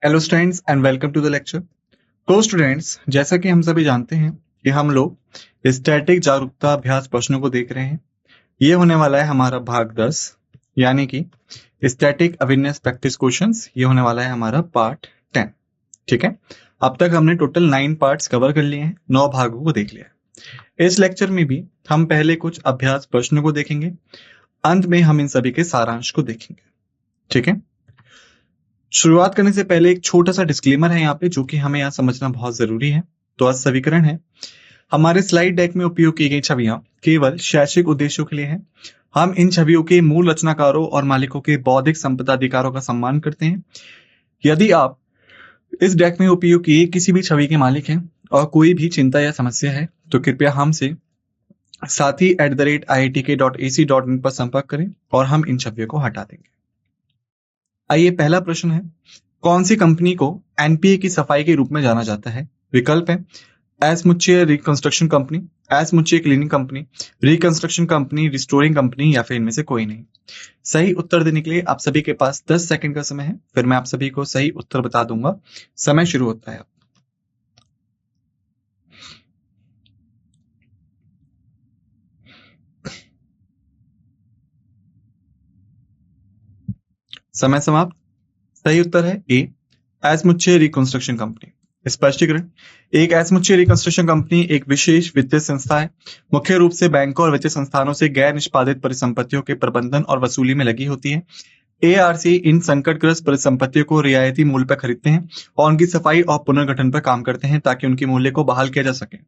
Hello students and welcome to the lecture. तो students, जैसा कि हम सभी जानते हैं कि हम लोग स्टैटिक जागरूकता अभ्यास प्रश्नों को देख रहे हैं। ये होने वाला है हमारा भाग 10, यानी कि स्टैटिक अवेयरनेस प्रैक्टिस क्वेश्चंस। ये होने वाला है हमारा पार्ट 10। ठीक है, अब तक हमने टोटल 9 पार्ट्स कवर कर लिए हैं, 9 भागों को देख लिया है। इस लेक्चर में भी हम पहले कुछ अभ्यास प्रश्नों को देखेंगे, अंत में हम इन सभी के सारांश को देखेंगे। ठीक है, शुरुआत करने से पहले एक छोटा सा डिस्क्लेमर है यहाँ पे, जो कि हमें यहाँ समझना बहुत जरूरी है। तो आज समीकरण है, हमारे स्लाइड डेक में उपयोग की गई छवियां केवल शैक्षिक उद्देश्यों के लिए हैं। हम इन छवियों के मूल रचनाकारों और मालिकों के बौद्धिक संपदा अधिकारों का सम्मान करते हैं। यदि आप इस डेक में उपयोग किए किसी भी छवि के मालिक हैं और कोई भी चिंता या समस्या है, तो कृपया हमसे sathi@iitk.ac.in पर संपर्क करें और हम इन छवियों को हटा देंगे। आइए, पहला प्रश्न है, कौन सी कंपनी को एनपीए की सफाई के रूप में जाना जाता है? विकल्प है एस मुच्चे रिकंस्ट्रक्शन कंपनी, एस मुच्चे cleaning company, reconstruction company, restoring company, या फिर इनमें से कोई नहीं। सही उत्तर देने के लिए आप सभी के पास 10 सेकंड का समय है, फिर मैं आप सभी को सही उत्तर बता दूंगा। समय शुरू होता है। समय समाप्त। सही उत्तर है ए, एस मुच्चे रिकंस्ट्रक्शन कंपनी। स्पष्टीकरण, एक एस मुच्चे रिकंस्ट्रक्शन कंपनी एक विशेष वित्तीय संस्था है, मुख्य रूप से बैंकों और वित्तीय संस्थानों से गैर निष्पादित परिसंपत्तियों के प्रबंधन और वसूली में लगी होती है। एआरसी इन संकटग्रस्त परिसंपत्तियों को रियायती मूल्य पर खरीदते हैं और उनकी सफाई और पुनर्गठन पर काम करते हैं ताकि उनकी मूल्य को बहाल किया जा सके।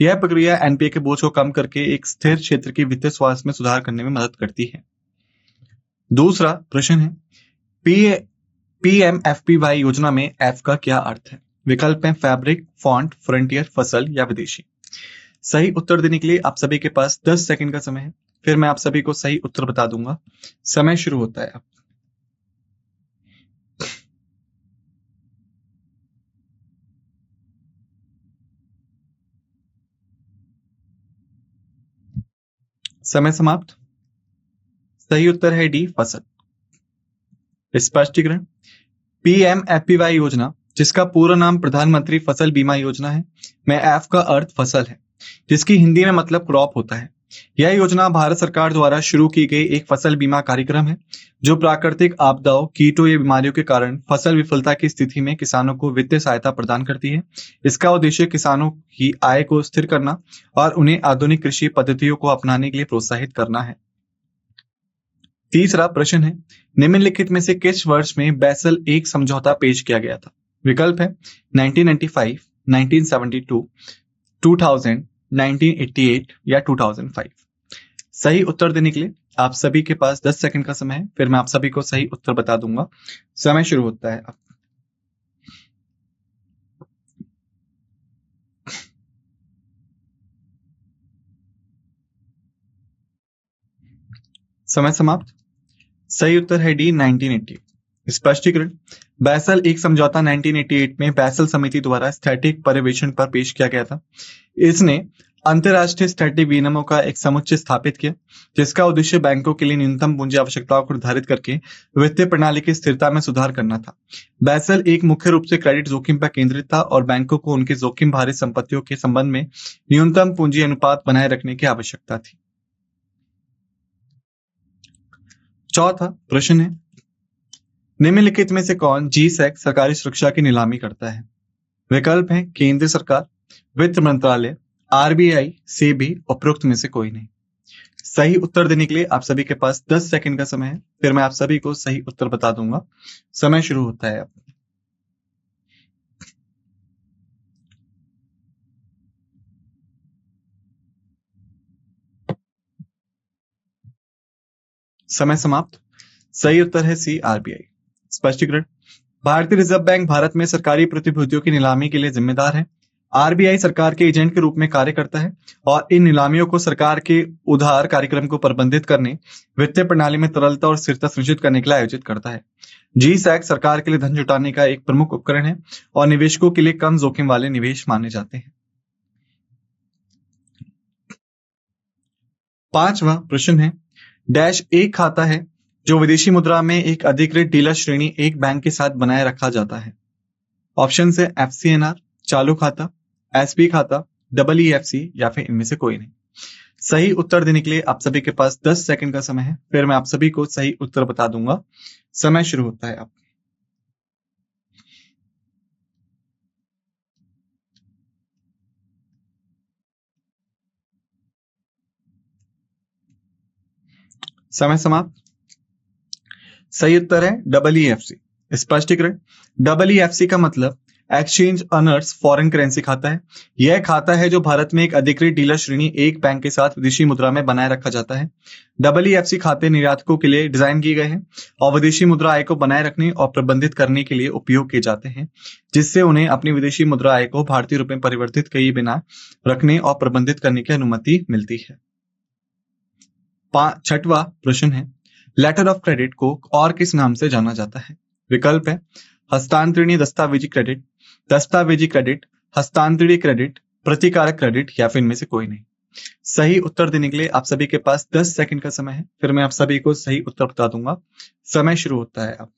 यह प्रक्रिया एनपीए के बोझ को कम करके एक स्थिर क्षेत्र की वित्तीय स्वास्थ्य में सुधार करने में मदद करती है। दूसरा प्रश्न है, पीएमएफपीवाई योजना में एफ का क्या अर्थ है? विकल्प है फैब्रिक, फॉन्ट, फ्रंटियर, फसल या विदेशी। सही उत्तर देने के लिए आप सभी के पास 10 सेकंड का समय है, फिर मैं आप सभी को सही उत्तर बता दूंगा। समय शुरू होता है। समय समाप्त। सही उत्तर है डी, फसल। स्पष्टीकरण, पीएमएफपीवाई योजना, जिसका पूरा नाम प्रधानमंत्री फसल बीमा योजना है, में एफ का अर्थ फसल है, जिसकी हिंदी में मतलब क्रॉप होता है। यह योजना भारत सरकार द्वारा शुरू की गई एक फसल बीमा कार्यक्रम है, जो प्राकृतिक आपदाओं, कीटों या बीमारियों के कारण फसल विफलता की स्थिति में किसानों को वित्तीय सहायता प्रदान करती है। इसका उद्देश्य किसानों की आय को स्थिर करना और उन्हें आधुनिक कृषि पद्धतियों को अपनाने के लिए प्रोत्साहित करना है। तीसरा प्रश्न है, निम्नलिखित में से किस वर्ष में बैसल एक समझौता पेश किया गया था? विकल्प है 1995, 1972, 2000, 1988 या 2005। सही उत्तर देने के लिए आप सभी के पास 10 सेकंड का समय है, फिर मैं आप सभी को सही उत्तर बता दूंगा। समय शुरू होता है। समय समाप्त। सही उत्तर है डी, 1988। स्पष्टीकरण, बैसल एक समझौता 1988 में बैसल समिति द्वारा स्थैतिक पर्यवेक्षण पर पेश किया गया था। इसने अंतरराष्ट्रीय स्थैतिक विनियमों का एक समुच्चय स्थापित किया, जिसका उद्देश्य बैंकों के लिए न्यूनतम पूंजी आवश्यकताओं को निर्धारित करके वित्तीय प्रणाली की स्थिरता में सुधार करना था। बैसल एक मुख्य रूप से क्रेडिट जोखिम पर केंद्रित था और बैंकों को उनके जोखिम भारित संपत्तियों के संबंध में न्यूनतम पूंजी अनुपात बनाए रखने की आवश्यकता थी। चौथा प्रश्न है, निम्नलिखित में से कौन जीसैक सरकारी सुरक्षा की नीलामी करता है? विकल्प है केंद्र सरकार, वित्त मंत्रालय, आरबीआई, सेबी, उपरोक्त में से कोई नहीं। सही उत्तर देने के लिए आप सभी के पास 10 सेकंड का समय है, फिर मैं आप सभी को सही उत्तर बता दूंगा। समय शुरू होता है। समय समाप्त। सही उत्तर है सी, आरबीआई। स्पष्टीकरण, भारतीय रिजर्व बैंक भारत में सरकारी प्रतिभूतियों की नीलामी के लिए जिम्मेदार है। आरबीआई सरकार के एजेंट के रूप में कार्य करता है और इन नीलामियों को सरकार के उधार कार्यक्रम को प्रबंधित करने, वित्तीय प्रणाली में तरलता और स्थिरता सुनिश्चित करने के लिए आयोजित करता है। जीसैक सरकार के लिए धन जुटाने का एक प्रमुख उपकरण है और निवेशकों के लिए कम जोखिम वाले निवेश माने जाते हैं। पांचवा प्रश्न है, डैश एक खाता है जो विदेशी मुद्रा में एक अधिकृत डीलर श्रेणी एक बैंक के साथ बनाए रखा जाता है। ऑप्शन है FCNR, चालू खाता, SP खाता, EEFC या फिर इनमें से कोई नहीं। सही उत्तर देने के लिए आप सभी के पास 10 सेकंड का समय है, फिर मैं आप सभी को सही उत्तर बता दूंगा। समय शुरू होता है अब। समय समाप्त। सही उत्तर है EEFC। स्पष्टीकरण, EEFC का मतलब एक्सचेंज अर्नर्स फॉरेन करेंसी खाता है। यह खाता है जो भारत में एक अधिकृत डीलर श्रेणी एक बैंक के साथ विदेशी मुद्रा में बनाए रखा जाता है। EEFC खाते निर्यातकों के लिए डिजाइन किए गए हैं और विदेशी मुद्रा आय को बनाए रखने और प्रबंधित करने के लिए उपयोग किए जाते हैं, जिससे उन्हें अपनी विदेशी मुद्रा आय को भारतीय रुपए में परिवर्तित किए बिना रखने और प्रबंधित करने की अनुमति मिलती है। छठवां प्रश्न है, लेटर ऑफ क्रेडिट को और किस नाम से जाना जाता है? विकल्प है हस्तांतरणीय दस्तावेजी क्रेडिट, दस्तावेजी क्रेडिट, हस्तांतरणीय क्रेडिट, प्रतिकारक क्रेडिट या फिर इनमें से कोई नहीं। सही उत्तर देने के लिए आप सभी के पास 10 सेकंड का समय है, फिर मैं आप सभी को सही उत्तर बता दूंगा। समय शुरू होता है अब।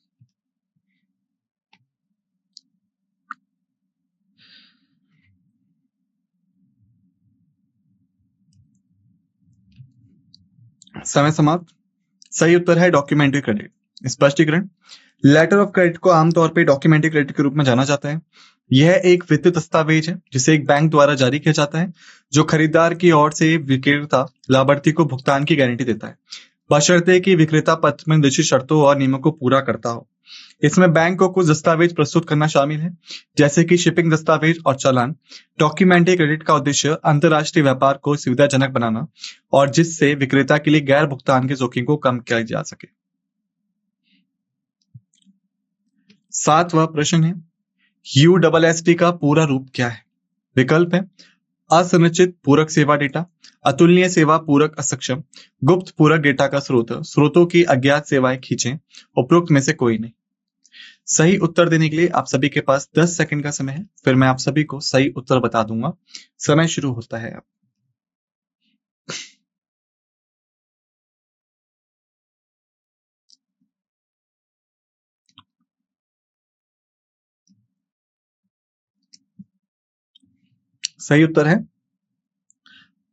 समय समाप्त। सही उत्तर है डॉक्यूमेंट्री क्रेडिट। स्पष्टीकरण, लेटर ऑफ क्रेडिट को आमतौर पर डॉक्यूमेंट्री क्रेडिट के रूप में जाना जाता है। यह एक वित्तीय दस्तावेज है जिसे एक बैंक द्वारा जारी किया जाता है, जो खरीदार की ओर से विक्रेता लाभार्थी को भुगतान की गारंटी देता है, बशर्ते कि विक्रेता पत्र में निर्दिष्ट शर्तों और नियमों को पूरा करता हो। इसमें बैंक को कुछ दस्तावेज प्रस्तुत करना शामिल है, जैसे कि शिपिंग दस्तावेज और चालान। डॉक्यूमेंट्री क्रेडिट का उद्देश्य अंतर्राष्ट्रीय व्यापार को सुविधाजनक बनाना और जिससे विक्रेता के लिए गैर भुगतान के जोखिम को कम किया जा सके। सातवां प्रश्न है, USSD का पूरा रूप क्या है? विकल्प है असंरचित पूरक सेवा डेटा, अतुलनीय सेवा पूरक असक्षम, गुप्त पूरक डेटा का स्रोत, स्रोतों की अज्ञात सेवाएं खींचें, उपरोक्त में से कोई नहीं। सही उत्तर देने के लिए आप सभी के पास 10 सेकंड का समय है, फिर मैं आप सभी को सही उत्तर बता दूंगा। समय शुरू होता है अब। सही उत्तर है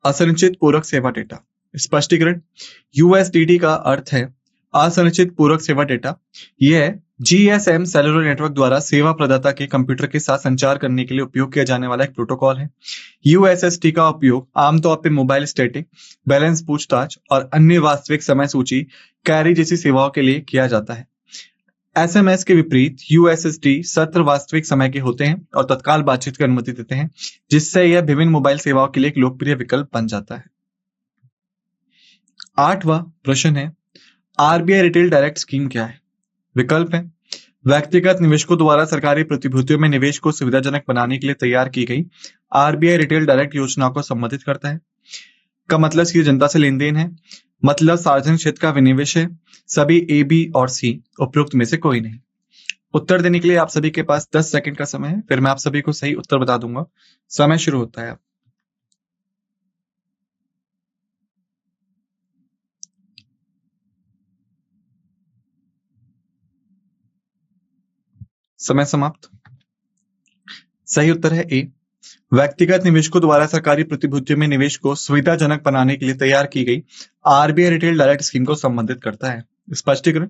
असंरचित पूरक सेवा डेटा। स्पष्टीकरण, USDD का अर्थ है असंरचित पूरक सेवा डेटा। यह GSM सेलुलर नेटवर्क द्वारा सेवा प्रदाता के कंप्यूटर के साथ संचार करने के लिए उपयोग किया जाने वाला एक प्रोटोकॉल है। USSD का उपयोग आमतौर पर मोबाइल स्टैटिक बैलेंस पूछताछ और अन्य वास्तविक समय सूची कैरी जैसी सेवाओं के लिए किया जाता है। SMS के विपरीत USSD सत्र वास्तविक समय के होते हैं और तत्काल बातचीत की अनुमति देते हैं, जिससे यह विभिन्न मोबाइल सेवाओं के लिए एक लोकप्रिय विकल्प बन जाता है। आठवां प्रश्न है, RBI रिटेल डायरेक्ट स्कीम क्या है? विकल्प है व्यक्तिगत निवेशकों द्वारा सरकारी प्रतिभूतियों में निवेश को सुविधाजनक बनाने के लिए तैयार की गई RBI रिटेल डायरेक्ट योजना को संबोधित करता है। का मतलब सीधे जनता से लेन देन है, मतलब सार्वजनिक क्षेत्र का विनिवेश है। सभी A, B और C उपयुक्त में से कोई नहीं। उत्तर देने के लिए आप सभी के पास 10 सेकंड का समय है, फिर मैं आप सभी को सही उत्तर बता दूंगा। समय शुरू होता है अब। समय समाप्त। सही उत्तर है A, व्यक्तिगत निवेशकों द्वारा सरकारी प्रतिभूतियों में निवेश को सुविधाजनक बनाने के लिए तैयार की गई RBI रिटेल डायरेक्ट स्कीम को संबोधित करता है। स्पष्टीकरण,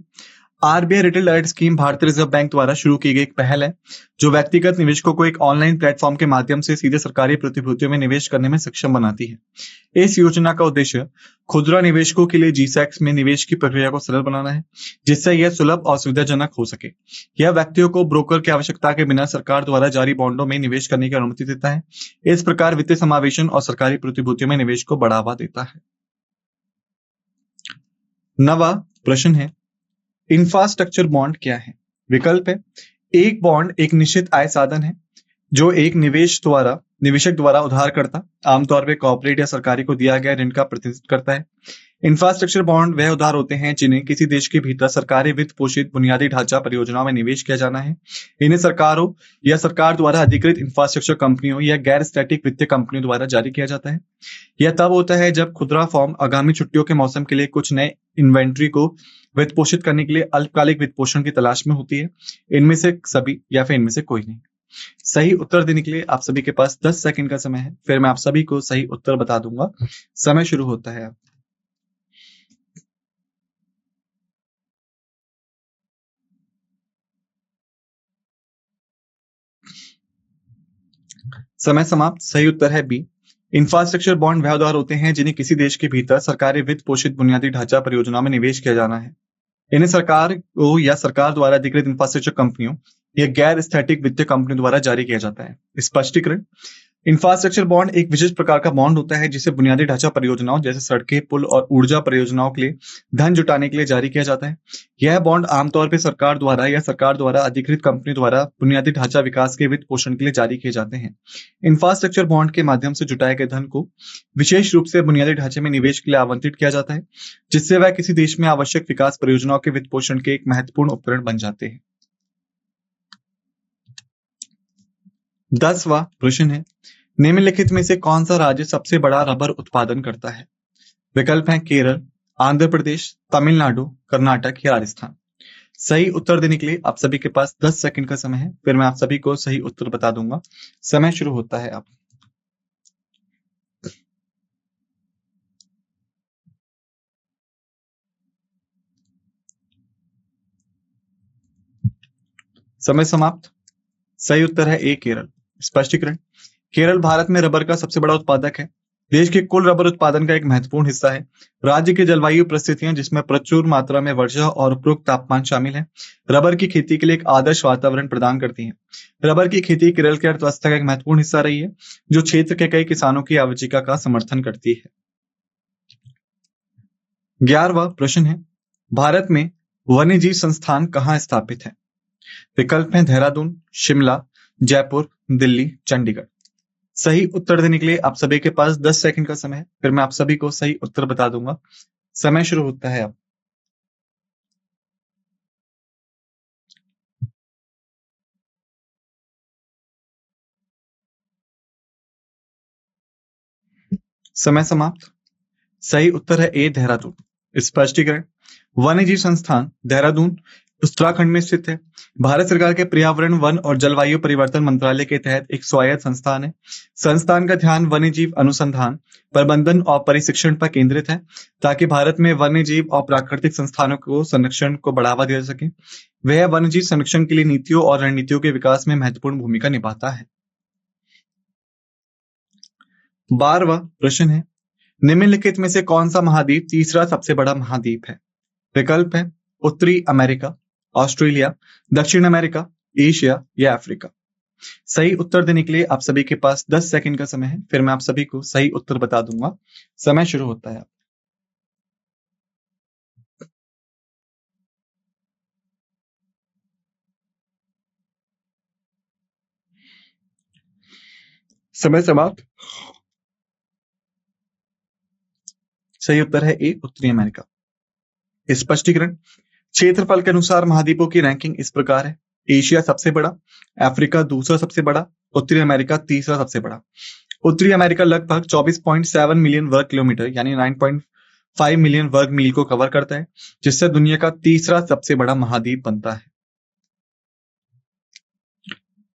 RBI रिटेल डायरेक्ट स्कीम भारतीय रिजर्व बैंक द्वारा शुरू की गई एक पहल है, जो व्यक्तिगत निवेशकों को एक ऑनलाइन प्लेटफॉर्म के माध्यम से सीधे सरकारी प्रतिभूतियों में निवेश करने में सक्षम बनाती है। इस योजना का उद्देश्य खुदरा निवेशकों के लिए GSEX में निवेश की प्रक्रिया को सरल बनाना है, जिससे यह सुलभ और सुविधाजनक हो सके। यह व्यक्तियों को ब्रोकर की आवश्यकता के बिना सरकार द्वारा जारी बॉन्डों में निवेश करने की अनुमति देता है। इस प्रकार वित्तीय समावेशन और सरकारी प्रतिभूतियों में निवेश को बढ़ावा देता है। नवा प्रश्न है, इंफ्रास्ट्रक्चर बॉन्ड क्या है? विकल्प है एक बॉन्ड एक निश्चित आय साधन है जो एक निवेशक द्वारा उधारकर्ता, आमतौर पर कॉर्पोरेट या सरकारी को दिया गया ऋण का प्रतिनिधित्व करता है। इंफ्रास्ट्रक्चर बॉन्ड वह उधार होते हैं जिन्हें किसी देश के भीतर सरकारी वित्त पोषित बुनियादी ढांचा परियोजनाओं में निवेश किया जाना है। इन्हें सरकारों या सरकार द्वारा अधिकृत इंफ्रास्ट्रक्चर कंपनियों या गैर स्टैटिक वित्तीय कंपनियों द्वारा जारी किया जाता है। यह तब होता है जब खुदरा फर्म आगामी छुट्टियों के मौसम के लिए कुछ नए इन्वेंट्री को वित्त पोषित करने के लिए अल्पकालिक वित्त पोषण की तलाश में होती है। इनमें से सभी या फिर इनमें से कोई नहीं। सही उत्तर देने के लिए आप सभी के पास 10 सेकंड का समय है, फिर मैं आप सभी को सही उत्तर बता दूंगा। समय शुरू होता है अब। समय समाप्त। सही उत्तर है बी। इंफ्रास्ट्रक्चर बॉन्ड वह उधार होते हैं जिन्हें किसी देश के भीतर सरकारी वित्त पोषित बुनियादी ढांचा परियोजनाओं में निवेश किया जाना है। इन्हें सरकार को या सरकार द्वारा अधिकृत इंफ्रास्ट्रक्चर कंपनियों या गैर स्थैतिक वित्तीय कंपनियों द्वारा जारी किया जाता है। स्पष्टीकरण। इंफ्रास्ट्रक्चर बॉन्ड एक विशेष प्रकार का बॉन्ड होता है जिसे बुनियादी ढांचा परियोजनाओं जैसे सड़कें, पुल और ऊर्जा परियोजनाओं के लिए धन जुटाने के लिए जारी किया जाता है। यह बॉन्ड आमतौर पर सरकार द्वारा या सरकार द्वारा अधिकृत कंपनी द्वारा बुनियादी ढांचा विकास के वित्त पोषण के लिए जारी किए जाते हैं। इंफ्रास्ट्रक्चर बॉन्ड के माध्यम से जुटाए गए धन को विशेष रूप से बुनियादी ढांचे में निवेश के लिए आवंटित किया जाता है, जिससे वह किसी देश में आवश्यक विकास परियोजनाओं के वित्त पोषण के एक महत्वपूर्ण उपकरण बन जाते हैं। 10वां प्रश्न है, निम्नलिखित में से कौन सा राज्य सबसे बड़ा रबर उत्पादन करता है? विकल्प हैं केरल, आंध्र प्रदेश, तमिलनाडु, कर्नाटक या राजस्थान। सही उत्तर देने के लिए आप सभी के पास 10 सेकंड का समय है, फिर मैं आप सभी को सही उत्तर बता दूंगा। समय शुरू होता है अब। समय समाप्त। सही उत्तर है ए केरल। स्पष्टीकरण। केरल भारत में रबर का सबसे बड़ा उत्पादक है। देश के कुल रबर उत्पादन का एक महत्वपूर्ण हिस्सा है। राज्य की जलवायु परिस्थितियां जिसमें प्रचुर मात्रा में वर्षा और उपयुक्त तापमान शामिल है, रबर की खेती के लिए एक आदर्श वातावरण प्रदान करती है। रबर की खेती केरल की अर्थव्यवस्था का एक महत्वपूर्ण हिस्सा रही है, जो क्षेत्र के कई किसानों की आजीविका का समर्थन करती है। 11वां प्रश्न है, भारत में वन्यजीव संस्थान कहाँ स्थापित है? विकल्प हैं देहरादून, शिमला, जयपुर, दिल्ली, चंडीगढ़। सही उत्तर देने के लिए आप सभी के पास 10 सेकंड का समय है, फिर मैं आप सभी को सही उत्तर बता दूंगा। समय शुरू होता है अब। समय समाप्त। सही उत्तर है ए देहरादून। स्पष्टीकरण। वन्यजीव संस्थान देहरादून उत्तराखंड में स्थित है। भारत सरकार के पर्यावरण, वन और जलवायु परिवर्तन मंत्रालय के तहत एक स्वायत्त संस्थान है। संस्थान का ध्यान वन्यजीव अनुसंधान, प्रबंधन और प्रशिक्षण पर केंद्रित है, ताकि भारत में वन्यजीव और प्राकृतिक संस्थानों को संरक्षण को बढ़ावा दिया जा सके। वह वन्यजीव संरक्षण के लिए नीतियों और रणनीतियों के विकास में महत्वपूर्ण भूमिका निभाता है। 12वां प्रश्न है, निम्नलिखित में से कौन सा महाद्वीप तीसरा सबसे बड़ा महाद्वीप है? विकल्प है उत्तरी अमेरिका, ऑस्ट्रेलिया, दक्षिण अमेरिका, एशिया या अफ्रीका। सही उत्तर देने के लिए आप सभी के पास 10 सेकंड का समय है, फिर मैं आप सभी को सही उत्तर बता दूंगा। समय शुरू होता है। समय समाप्त। सही उत्तर है ए उत्तरी अमेरिका। स्पष्टीकरण। क्षेत्रफल के अनुसार महाद्वीपों की रैंकिंग इस प्रकार है। एशिया सबसे बड़ा, अफ्रीका दूसरा सबसे बड़ा, उत्तरी अमेरिका तीसरा सबसे बड़ा। उत्तरी अमेरिका लगभग 24.7 मिलियन वर्ग किलोमीटर यानी 9.5 मिलियन वर्ग मील को कवर करता है, जिससे दुनिया का तीसरा सबसे बड़ा महाद्वीप बनता है।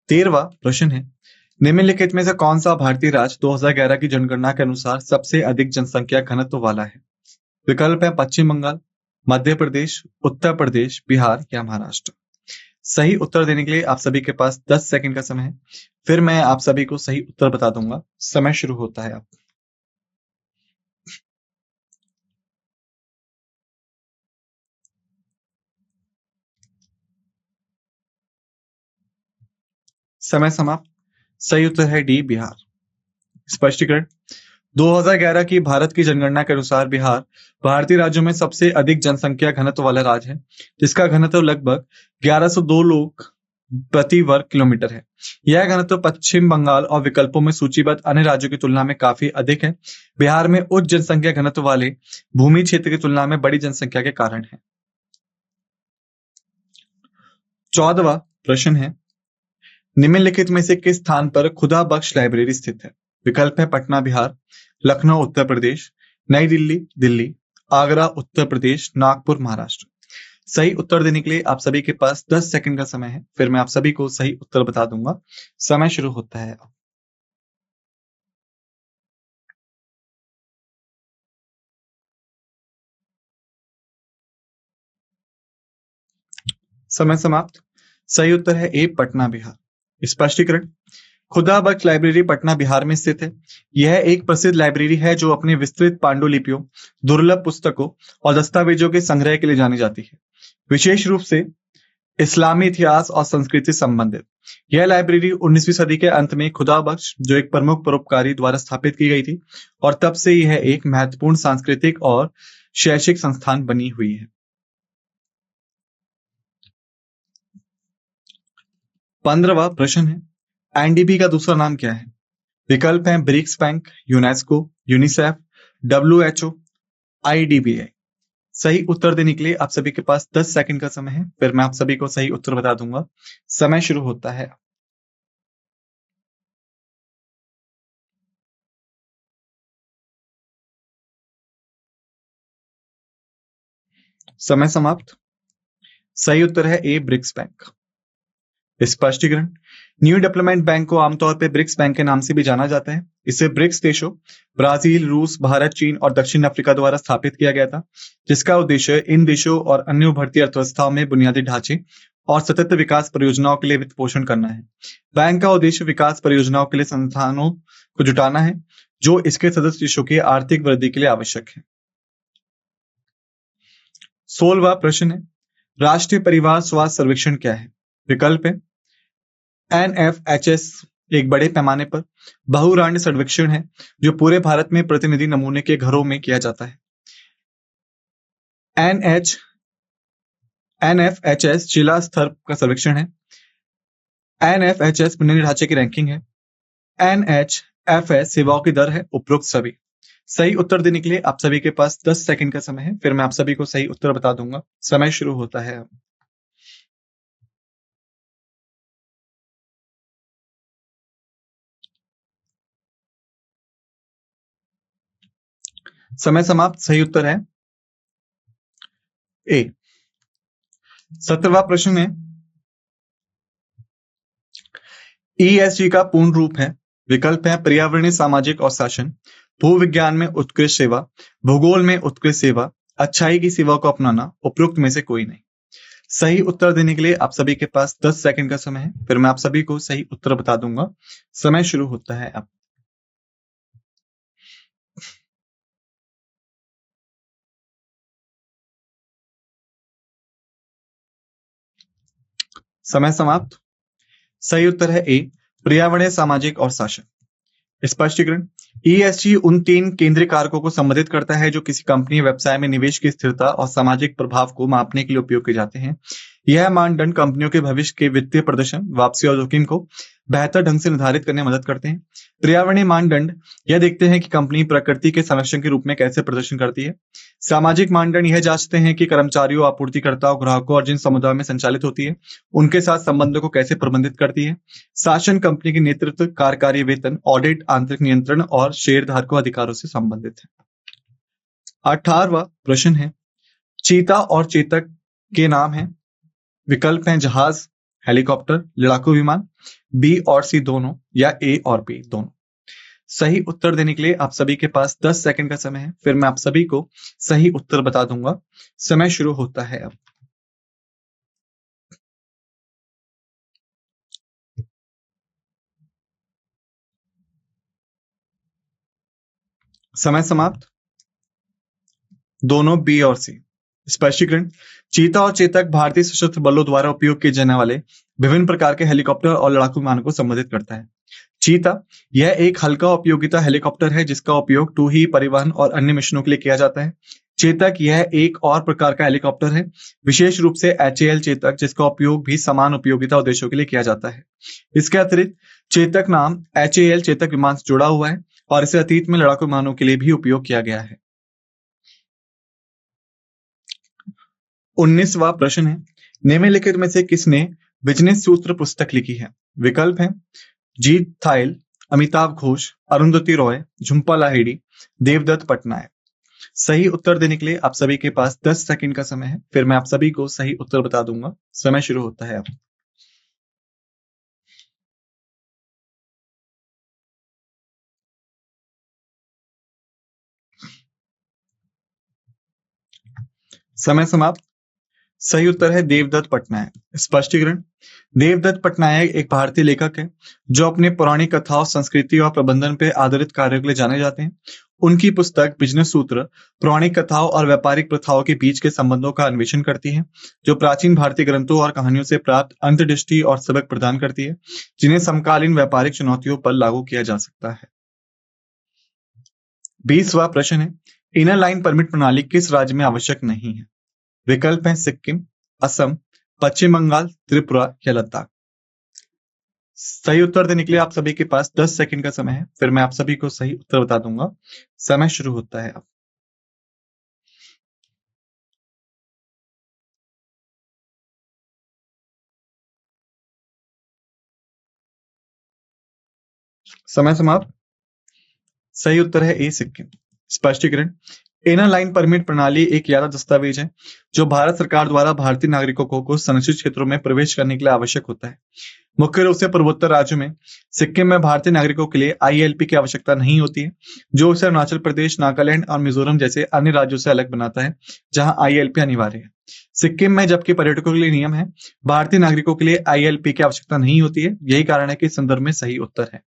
13वां प्रश्न है, निम्नलिखित में से कौन सा भारतीय राज्य 2011 की जनगणना के अनुसार सबसे अधिक जनसंख्या घनत्व वाला है? विकल्प है पश्चिम बंगाल, मध्य प्रदेश, उत्तर प्रदेश, बिहार या महाराष्ट्र। सही उत्तर देने के लिए आप सभी के पास 10 सेकंड का समय है, फिर मैं आप सभी को सही उत्तर बता दूंगा। समय शुरू होता है अब। समय समाप्त। सही उत्तर है डी बिहार। स्पष्टीकरण। 2011 की भारत की जनगणना के अनुसार बिहार भारतीय राज्यों में सबसे अधिक जनसंख्या घनत्व वाला राज्य है, जिसका घनत्व लगभग 1102 लोग प्रति वर्ग किलोमीटर है। यह घनत्व पश्चिम बंगाल और विकल्पों में सूचीबद्ध अन्य राज्यों की तुलना में काफी अधिक है। बिहार में उच्च जनसंख्या घनत्व वाले भूमि क्षेत्र की तुलना में बड़ी जनसंख्या के कारण है। 14वां प्रश्न है, निम्नलिखित में से किस स्थान पर खुदा बख्श लाइब्रेरी स्थित है? विकल्प है पटना बिहार, लखनऊ उत्तर प्रदेश, नई दिल्ली दिल्ली, आगरा उत्तर प्रदेश, नागपुर महाराष्ट्र। सही उत्तर देने के लिए आप सभी के पास 10 सेकंड का समय है, फिर मैं आप सभी को सही उत्तर बता दूंगा। समय शुरू होता है। समय समाप्त। सही उत्तर है ए, पटना बिहार। स्पष्टीकरण। खुदा बख्श लाइब्रेरी पटना बिहार में स्थित है। यह एक प्रसिद्ध लाइब्रेरी है जो अपने विस्तृत पांडुलिपियों, दुर्लभ पुस्तकों और दस्तावेजों के संग्रह के लिए जानी जाती है, विशेष रूप से इस्लामी इतिहास और संस्कृति से संबंधित। यह लाइब्रेरी 19वीं सदी के अंत में खुदा बख्श, जो एक प्रमुख परोपकारी, द्वारा स्थापित की गई थी और तब से यह एक महत्वपूर्ण सांस्कृतिक और शैक्षिक संस्थान बनी हुई है। 15वां प्रश्न है, एनडीबी का दूसरा नाम क्या है? विकल्प हैं BRICS bank, UNESCO, UNICEF, WHO, IDBI. सही उत्तर देने के लिए आप सभी के पास 10 सेकंड का समय है, फिर मैं आप सभी को सही उत्तर बता दूंगा। समय शुरू होता है। समय समाप्त। सही उत्तर है ए, ब्रिक्स बैंक। स्पष्टीकरण। न्यू डेवलपमेंट बैंक को आमतौर पर ब्रिक्स बैंक के नाम से भी जाना जाता है। इसे ब्रिक्स देशों ब्राजील, रूस, भारत, चीन और दक्षिण अफ्रीका द्वारा स्थापित किया गया था, जिसका उद्देश्य इन देशों और अन्य उभरती अर्थव्यवस्थाओं में बुनियादी ढांचे और सतत विकास परियोजनाओं के लिए वित्त पोषण करना है। बैंक का उद्देश्य विकास परियोजनाओं के लिए संसाधनों को जुटाना है जो इसके सदस्य देशों की आर्थिक वृद्धि के लिए आवश्यक है। 16वां प्रश्न है, राष्ट्रीय परिवार स्वास्थ्य सर्वेक्षण क्या है? विकल्प है एनएफएचएस एक बड़े पैमाने पर बहुराष्ट्रीय सर्वेक्षण है जो पूरे भारत में प्रतिनिधि नमूने के घरों में किया जाता है। एनएफएचएस जिला स्तर का सर्वेक्षण है। एनएफएचएस बुनियादी ढांचे की रैंकिंग है। एनएचएफएस सेवाओं की दर है। उपरोक्त सभी। सही उत्तर देने के लिए आप सभी के पास 10 सेकंड का समय है, फिर मैं आप सभी को सही उत्तर बता दूंगा। समय शुरू होता है अब। समय समाप्त। सही उत्तर है ए। 17वां प्रश्न है, ईएसजी का पूर्ण रूप है। विकल्प है पर्यावरणीय, सामाजिक और शासन, भूविज्ञान में उत्कृष्ट सेवा, भूगोल में उत्कृष्ट सेवा, अच्छाई की सेवा को अपनाना। उपरोक्त में से कोई नहीं। सही उत्तर देने के लिए आप सभी के पास 10 सेकंड का समय है, फिर मैं आप सभी को सही उत्तर बता दूंगा। समय शुरू होता है अब। समय समाप्त। सही उत्तर है ए, पर्यावरणीय, सामाजिक और शासन। स्पष्टीकरण। ईएसजी उन 3 केंद्रीय कारकों को संबोधित करता है जो किसी कंपनी या व्यवसाय में निवेश की स्थिरता और सामाजिक प्रभाव को मापने के लिए उपयोग किए जाते हैं। यह मानदंड कंपनियों के भविष्य के वित्तीय प्रदर्शन, वापसी और जोखिम को बेहतर ढंग से निर्धारित करने में मदद करते हैं। पर्यावरणीय मानदंड यह देखते हैं कि कंपनी प्रकृति के संरक्षण के रूप में कैसे प्रदर्शन करती है। सामाजिक मानदंड यह जांचते हैं कि कर्मचारियों, आपूर्तिकर्ताओं, ग्राहकों और जिन समुदायों में संचालित होती है उनके साथ संबंधों को कैसे प्रबंधित करती है। शासन कंपनी के नेतृत्व, कार्यकारी वेतन, ऑडिट, आंतरिक नियंत्रण और शेयरधारकों अधिकारों से संबंधित है। 18वां प्रश्न है, चीता और चेतक के नाम है। विकल्प हैं जहाज, हेलीकॉप्टर, लड़ाकू विमान, बी और सी दोनों, या ए और बी दोनों। सही उत्तर देने के लिए आप सभी के पास 10 सेकंड का समय है, फिर मैं आप सभी को सही उत्तर बता दूंगा। समय शुरू होता है अब। समय समाप्त। दोनों बी और सी। स्पष्टीकरण। चीता और चेतक भारतीय सशस्त्र बलों द्वारा उपयोग किए जाने वाले विभिन्न प्रकार के हेलीकॉप्टर और लड़ाकू विमानों को संबोधित करता है। चीता यह एक हल्का उपयोगिता हेलीकॉप्टर है जिसका उपयोग टू ही परिवहन और अन्य मिशनों के लिए किया जाता है। चेतक यह एक और प्रकार का हेलीकॉप्टर है, विशेष रूप से एचएएल चेतक, जिसका उपयोग भी समान उपयोगिता उद्देश्यों के लिए किया जाता है। इसके अतिरिक्त चेतक नाम एचएएल चेतक विमान से जुड़ा हुआ है और इसे अतीत में लड़ाकू विमानों के लिए भी उपयोग किया गया है। 19वां प्रश्न है, निम्नलिखित में से किसने बिजनेस सूत्र पुस्तक लिखी है? विकल्प है जीत थाइल, अमिताभ घोष, अरुंधति रॉय, झुम्पा लाहिड़ी, देवदत्त पटनायक। सही उत्तर देने के लिए आप सभी के पास 10 सेकंड का समय है, फिर मैं आप सभी को सही उत्तर बता दूंगा। समय शुरू होता है अब। समय समाप्त। सही उत्तर है देवदत्त पटनायक। स्पष्टीकरण। देवदत्त पटनायक एक भारतीय लेखक है जो अपने पौराणिक कथाओं, संस्कृति और प्रबंधन पर आधारित कार्यों के लिए जाने जाते हैं। उनकी पुस्तक बिजनेस सूत्र पौराणिक कथाओं और व्यापारिक प्रथाओं के बीच के संबंधों का अन्वेषण करती है, जो प्राचीन भारतीय ग्रंथों और कहानियों से प्राप्त अंतर्दृष्टि और सबक प्रदान करती है, जिन्हें समकालीन व्यापारिक चुनौतियों पर लागू किया जा सकता है। 20वां प्रश्न है, इनर लाइन परमिट प्रणाली किस राज्य में आवश्यक नहीं है? विकल्प है सिक्किम, असम, पश्चिम बंगाल, त्रिपुरा या लद्दाख। सही उत्तर देने के लिए आप सभी के पास 10 सेकंड का समय है, फिर मैं आप सभी को सही उत्तर बता दूंगा। समय शुरू होता है अब। समय समाप्त। सही उत्तर है ए सिक्किम। स्पष्टीकरण। इनर लाइन परमिट प्रणाली एक यात्रा दस्तावेज है जो भारत सरकार द्वारा भारतीय नागरिकों को कुछ संरक्षित क्षेत्रों में प्रवेश करने के लिए आवश्यक होता है। मुख्य रूप से पूर्वोत्तर राज्यों में सिक्किम में भारतीय नागरिकों के लिए आईएलपी की आवश्यकता नहीं होती है, जो उसे अरुणाचल प्रदेश, नागालैंड और मिजोरम जैसे अन्य राज्यों से अलग बनाता है जहां आईएलपी अनिवार्य है। सिक्किम में जबकि पर्यटकों के लिए नियम है, भारतीय नागरिकों के लिए आईएलपी की आवश्यकता नहीं होती है। यही कारण है कि इस संदर्भ में सही उत्तर है।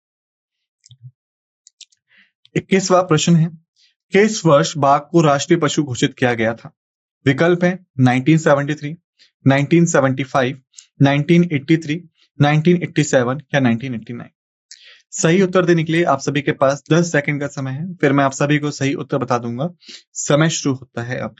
21वां प्रश्न है, किस वर्ष बाघ को राष्ट्रीय पशु घोषित किया गया था? विकल्प है 1973, 1975, 1983, 1987 या 1989। सही उत्तर देने के लिए आप सभी के पास 10 सेकंड का समय है, फिर मैं आप सभी को सही उत्तर बता दूंगा। समय शुरू होता है अब।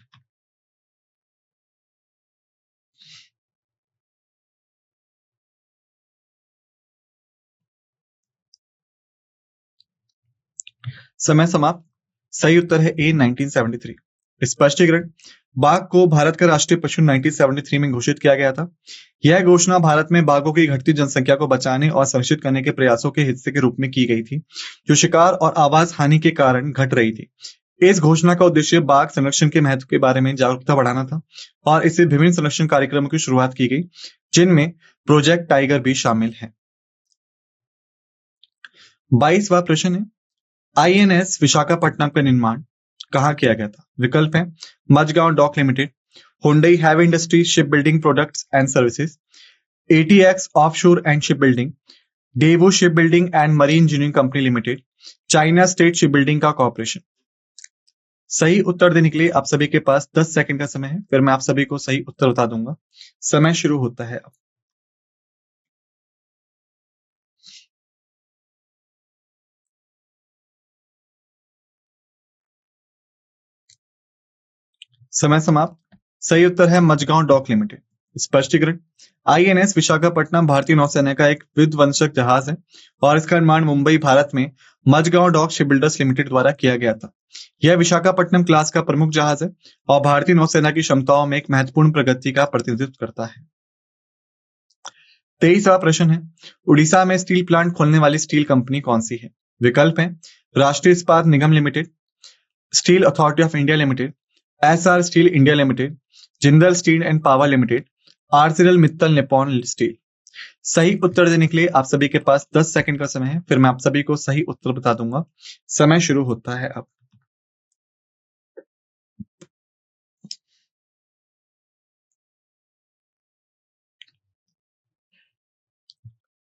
समय समाप्त। सही उत्तर है ए 1973। स्पष्टीकरण। बाघ को भारत का राष्ट्रीय पशु 1973 में घोषित किया गया था। यह घोषणा भारत में बाघों की घटती जनसंख्या को बचाने और संरक्षित करने के प्रयासों के हिस्से के रूप में की गई थी, जो शिकार और आवास हानि के कारण घट रही थी। इस घोषणा का उद्देश्य बाघ संरक्षण के महत्व के बारे में जागरूकता बढ़ाना था और इससे विभिन्न संरक्षण कार्यक्रमों की शुरुआत की गई, जिनमें प्रोजेक्ट टाइगर भी शामिल है। 22वां प्रश्न है, आईएनएस विशाखापट्टनम का निर्माण कहाँ किया गया था? विकल्प है Mazagon dock limited, Hyundai heavy industries ship building products and services, ATX offshore and ship building, Daewoo ship building and marine engineering company limited, China State ship building का कॉर्पोरेशन। सही उत्तर देने के लिए आप सभी के पास 10 सेकंड का समय है, फिर मैं आप सभी को सही उत्तर बता दूंगा। समय शुरू होता है अब। समय समाप्त। सही उत्तर है मझगांव डॉक लिमिटेड। स्पष्टीकरण। आईएनएस विशाखापट्टनम भारतीय नौसेना का एक विध्वंसक जहाज है और इसका निर्माण मुंबई, भारत में Mazagon dock ship builders limited द्वारा किया गया था। यह विशाखापट्टनम क्लास का प्रमुख जहाज है और भारतीय नौसेना की क्षमताओं में एक महत्वपूर्ण प्रगति का प्रतिनिधित्व करता है। 23वां प्रश्न है, उड़ीसा में स्टील प्लांट खोलने वाली स्टील कंपनी कौन सी है? विकल्प है Rashtriya Ispat Nigam limited, steel authority of India limited, Essar steel India limited, Jindal steel and power limited, Arcelor Mittal Nippon steel. सही उत्तर देने के लिए आप सभी के पास 10 सेकंड का समय है, फिर मैं आप सभी को सही उत्तर बता दूंगा। समय शुरू होता है अब।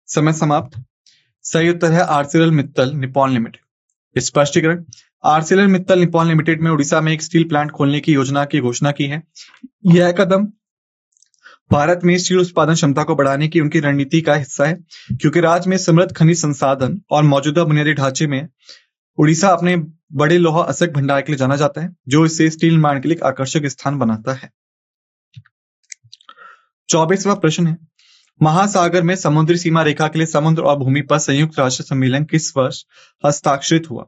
समय समाप्त। सही उत्तर है आर्सेलर मित्तल निप्पॉन लिमिटेड। स्पष्टीकरण। आर्सेलर मित्तल निप्पॉन लिमिटेड में उड़ीसा में एक स्टील प्लांट खोलने की योजना की घोषणा की है। यह कदम भारत में स्टील उत्पादन क्षमता को बढ़ाने की उनकी रणनीति का हिस्सा है, क्योंकि राज्य में समृद्ध खनिज संसाधन और मौजूदा बुनियादी ढांचे में उड़ीसा अपने बड़े लौह अयस्क भंडार के लिए जाना जाता है, जो इसे स्टील निर्माण के लिए एक आकर्षक स्थान बनाता है। 24वां प्रश्न है, महासागर में समुद्री सीमा रेखा के लिए समुद्र और भूमि पर संयुक्त राष्ट्र सम्मेलन किस वर्ष हस्ताक्षरित हुआ?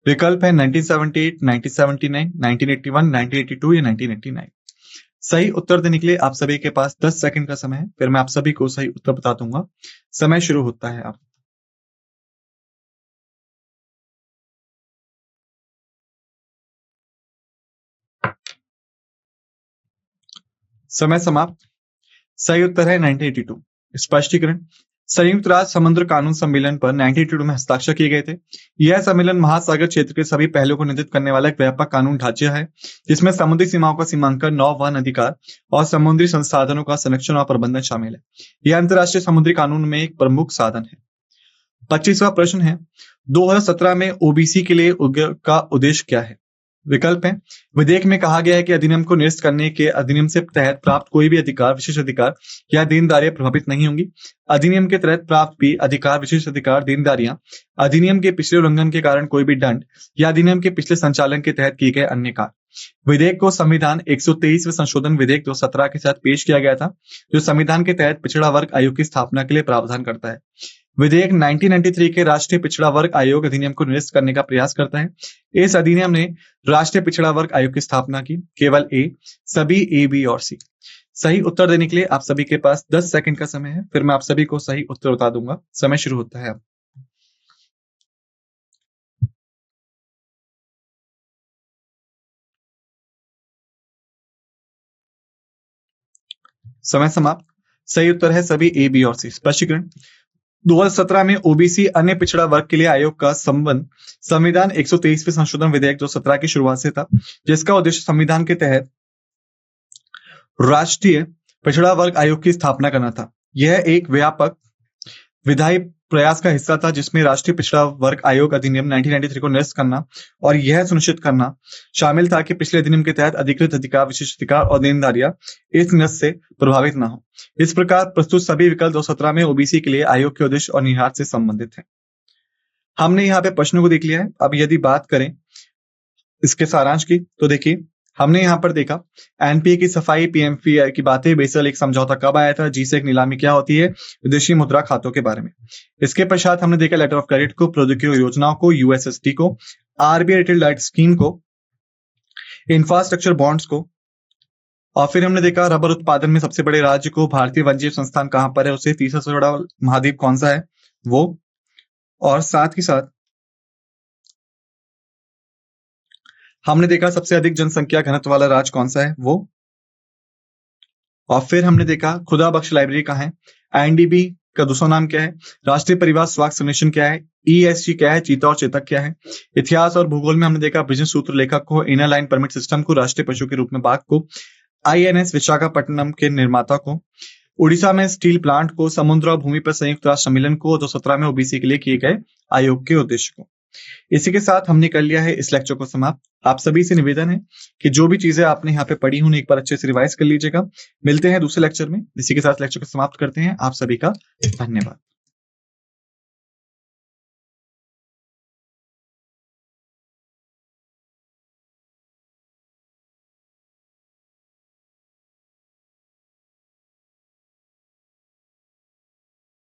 विकल्प है 1978, 1979, 1981, 1982 या 1989। सही उत्तर देने के लिए आप सभी के पास 10 सेकंड का समय है, फिर मैं आप सभी को सही उत्तर बता दूंगा। समय शुरू होता है अब। समय समाप्त। सही उत्तर है 1982। स्पष्टीकरण, संयुक्त राष्ट्र समुद्र कानून सम्मेलन पर 1982 में हस्ताक्षर किए गए थे। यह सम्मेलन महासागर क्षेत्र के सभी पहलुओं को नियंत्रित करने वाला एक व्यापक कानून ढांचा है, जिसमें समुद्री सीमाओं का सीमांकन, नौवहन अधिकार और समुद्री संसाधनों का संरक्षण और प्रबंधन शामिल है। यह अंतर्राष्ट्रीय समुद्री कानून में एक प्रमुख साधन है। 25वां प्रश्न है, 2017 में ओबीसी के लिए का उद्देश्य क्या है? विकल्प है, विधेयक में कहा गया है कि अधिनियम को निरस्त करने के अधिनियम से तहत प्राप्त कोई भी अधिकार, विशेष अधिकार या देनदारियां प्रभावित नहीं होंगी। अधिनियम के तहत प्राप्त भी अधिकार, विशेष अधिकार, देनदारियां अधिनियम के पिछले उल्लंघन के कारण कोई भी दंड या अधिनियम के पिछले संचालन के तहत किए गए अन्य कार्य। विधेयक को संविधान 123वें संशोधन विधेयक 2017 के साथ पेश किया गया था, जो संविधान के तहत पिछड़ा वर्ग आयोग की स्थापना के लिए प्रावधान करता है। विधेयक 1993 के राष्ट्रीय पिछड़ा वर्ग आयोग अधिनियम को निरस्त करने का प्रयास करता है। इस अधिनियम ने राष्ट्रीय पिछड़ा वर्ग आयोग की स्थापना की। केवल ए, सभी ए, बी और सी। सही उत्तर देने के लिए आप सभी के पास 10 सेकंड का समय है, फिर मैं आप सभी को सही उत्तर बता दूंगा। समय शुरू होता है अब। समय समाप्त। सही उत्तर है सभी ए, बी और सी। स्पष्टीकरण, 2017 में ओबीसी अन्य पिछड़ा वर्ग के लिए आयोग का संबंध संविधान 123वें संशोधन विधेयक 2017 की शुरुआत से था, जिसका उद्देश्य संविधान के तहत राष्ट्रीय पिछड़ा वर्ग आयोग की स्थापना करना था। यह एक व्यापक विधायी प्रयास का हिस्सा था, जिसमें राष्ट्रीय पिछड़ा वर्ग आयोग अधिनियम 1993 को निरस्त करना और यह सुनिश्चित करना शामिल था कि पिछले अधिनियम के तहत अधिकृत अधिकार, विशेष अधिकार और देनदारियां इस निरस्त से प्रभावित न हो। इस प्रकार प्रस्तुत सभी विकल्प 2017 में ओबीसी के लिए आयोग के उद्देश्य और निहितार्थ से संबंधित है। हमने यहाँ पे प्रश्नों को देख लिया है। अब यदि बात करें इसके सारांश की, तो देखिए हमने यहाँ पर देखा एनपीए की सफाई, पीएमपीआई की बातें, बेसल एक समझौता कब आया था, जी से एक नीलामी क्या होती है, विदेशी मुद्रा खातों के बारे में। इसके पश्चात हमने देखा लेटर ऑफ क्रेडिट को, प्रौद्योगिकी योजनाओं को, यूएसएसडी को, आरबीआई रिटेल डाइट स्कीम को, इंफ्रास्ट्रक्चर बॉन्ड्स को, और फिर हमने देखा रबर उत्पादन में सबसे बड़े राज्य को, भारतीय वन्यजीव संस्थान कहां पर है, उसे तीसरा सबसे बड़ा महाद्वीप कौन सा है वो, और साथ ही साथ हमने देखा सबसे अधिक जनसंख्या घनत्व वाला राज्य कौन सा है वो, और फिर हमने देखा खुदा बख्श लाइब्रेरी कहाँ है, आईएनडीबी का दूसरा नाम क्या है, राष्ट्रीय परिवार स्वास्थ्य सर्वेक्षण क्या है, ईएसजी क्या है, चीता और चेतक क्या है। इतिहास और भूगोल में हमने देखा बिजनेस सूत्र लेखक को, इनर लाइन परमिट सिस्टम को, राष्ट्रीय पशु के रूप में बाघ को, आईएनएस विशाखापट्टनम के निर्माता को, उड़ीसा में स्टील प्लांट को, समुद्र और भूमि पर संयुक्त राष्ट्र सम्मेलन को, 2017 में ओबीसी के लिए किए गए आयोग के उद्देश्य को। इसी के साथ हमने कर लिया है इस लेक्चर को समाप्त। आप सभी से निवेदन है कि जो भी चीजें आपने यहाँ पे पढ़ी उन्हें एक बार अच्छे से रिवाइज कर लीजिएगा। मिलते हैं दूसरे लेक्चर में। इसी के साथ लेक्चर को समाप्त करते हैं। आप सभी का धन्यवाद।